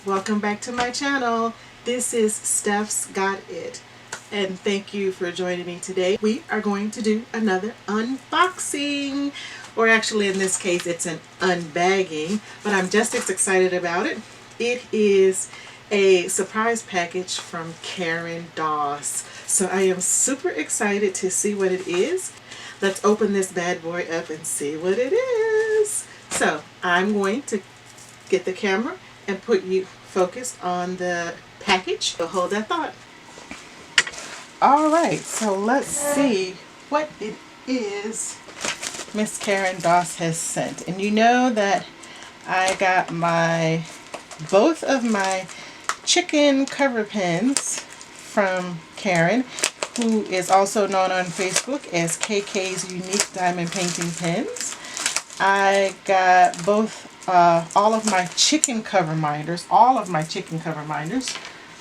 Welcome back to my channel. This is Stephsgotit, and thank you for joining me today. We are going to do another unboxing, or actually in this case it's an unbagging, but I'm just as excited about it. It is a surprise package from Karen Doss, so I am super excited to see what it is. Let's open this bad boy up and see what it is. So I'm going to get the camera and put you focused on the package. So hold that thought. Alright, so let's see what it is Miss Karen Doss has sent. And you know that I got both of my chicken cover pins from Karen, who is also known on Facebook as KK's Unique Diamond Painting Pins. I got all of my chicken cover minders,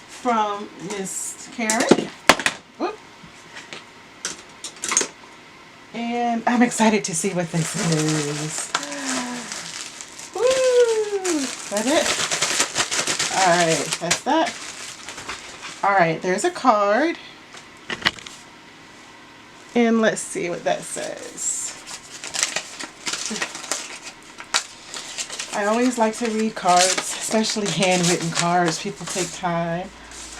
from Miss Karen. Whoop. And I'm excited to see what this is. Woo! Is that it? Alright, that's that. Alright, there's a card. And let's see what that says. I always like to read cards, especially handwritten cards. People take time.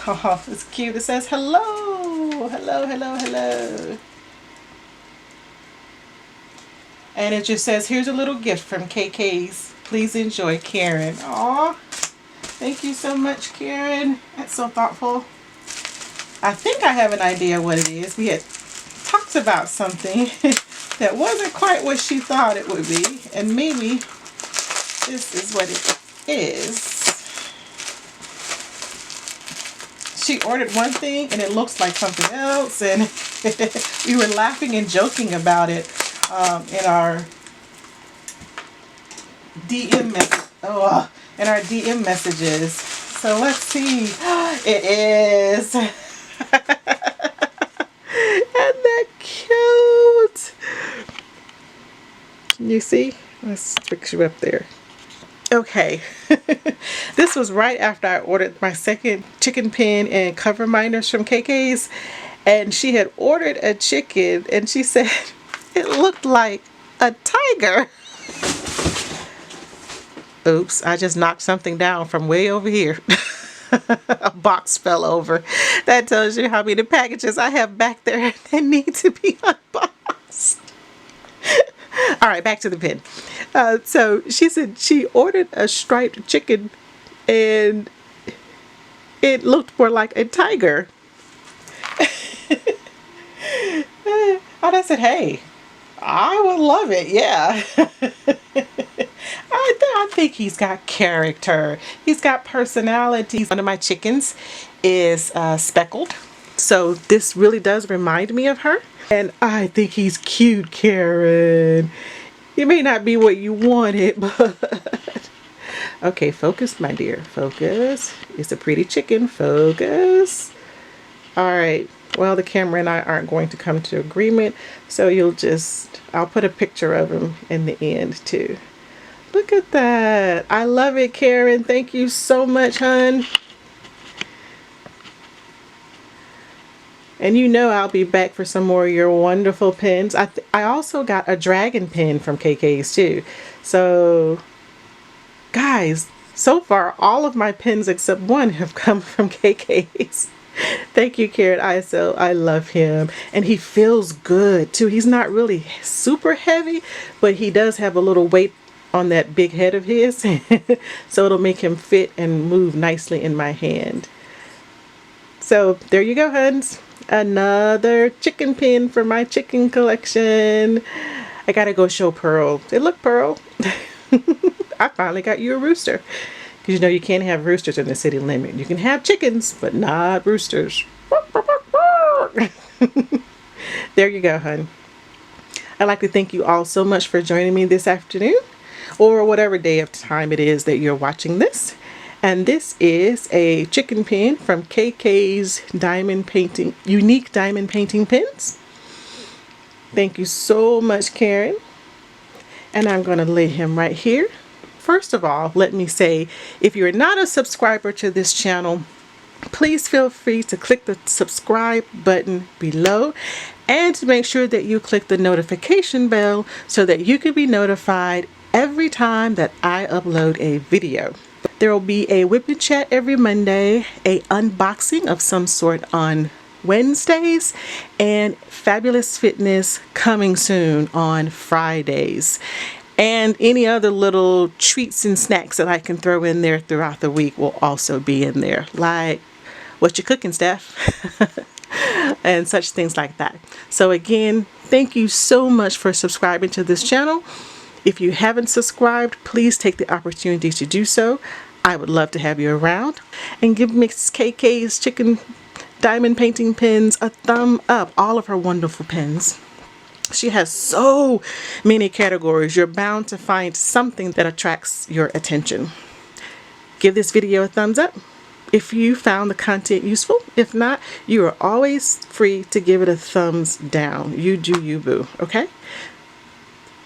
Oh, it's cute. It says, hello, hello, hello, hello. And it just says, here's a little gift from KK's. Please enjoy, Karen. Aw, thank you so much, Karen. That's so thoughtful. I think I have an idea what it is. We had talked about something that wasn't quite what she thought it would be. And maybe this is what it is. She ordered one thing and it looks like something else, and we were laughing and joking about it in our DM messages. So let's see. It is. Isn't that cute? You see? Let's fix you up there. Okay, this was right after I ordered my second chicken pin and cover minders from KK's, and she had ordered a chicken and she said it looked like a tiger. Oops, I just knocked something down from way over here. A box fell over. That tells you how many packages I have back there that need to be unboxed. All right, back to the pin. So she said she ordered a striped chicken and it looked more like a tiger. And I said, hey, I would love it, yeah. I think he's got character. He's got personality. One of my chickens is speckled, so this really does remind me of her. And I think he's cute, Karen. It may not be what you wanted, but... Okay, focus, my dear. Focus. It's a pretty chicken. Focus. Alright. Well, the camera and I aren't going to come to agreement, so I'll put a picture of him in the end, too. Look at that. I love it, Karen. Thank you so much, hon. And you know I'll be back for some more of your wonderful pins. I also got a dragon pin from KK's too. So, guys, so far all of my pins except one have come from KK's. Thank you, Karen ISO. I love him. And he feels good too. He's not really super heavy, but he does have a little weight on that big head of his. So it'll make him fit and move nicely in my hand. So there you go, huns. Another chicken pin for my chicken collection. I gotta go show Pearl. Hey, look, Pearl. I finally got you a rooster. Because you know you can't have roosters in the city limit. You can have chickens, but not roosters. There you go, hun. I'd like to thank you all so much for joining me this afternoon, or whatever day of time it is that you're watching this. And this is a chicken pin from KK's Unique Diamond Painting Pins. Thank you so much, Karen. And I'm going to lay him right here first of all, let me say, if you're not a subscriber to this channel, please feel free to click the subscribe button below and to make sure that you click the notification bell so that you can be notified every time that I upload a video. There will be a whip and chat every Monday, a unboxing of some sort on Wednesdays, and Fabulous Fitness coming soon on Fridays. And any other little treats and snacks that I can throw in there throughout the week will also be in there. Like, what you cooking, Steph? And such things like that. So again, thank you so much for subscribing to this channel. If you haven't subscribed, please take the opportunity to do so. I would love to have you around. And give Miss KK's Chicken Diamond Painting Pens a thumb up. All of her wonderful pens. She has so many categories. You're bound to find something that attracts your attention. Give this video a thumbs up if you found the content useful. If not, you are always free to give it a thumbs down. You do you, boo. Okay?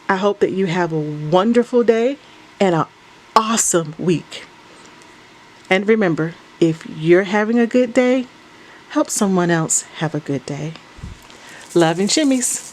I hope that you have a wonderful day and an awesome week. And remember, if you're having a good day, help someone else have a good day. Love and shimmies.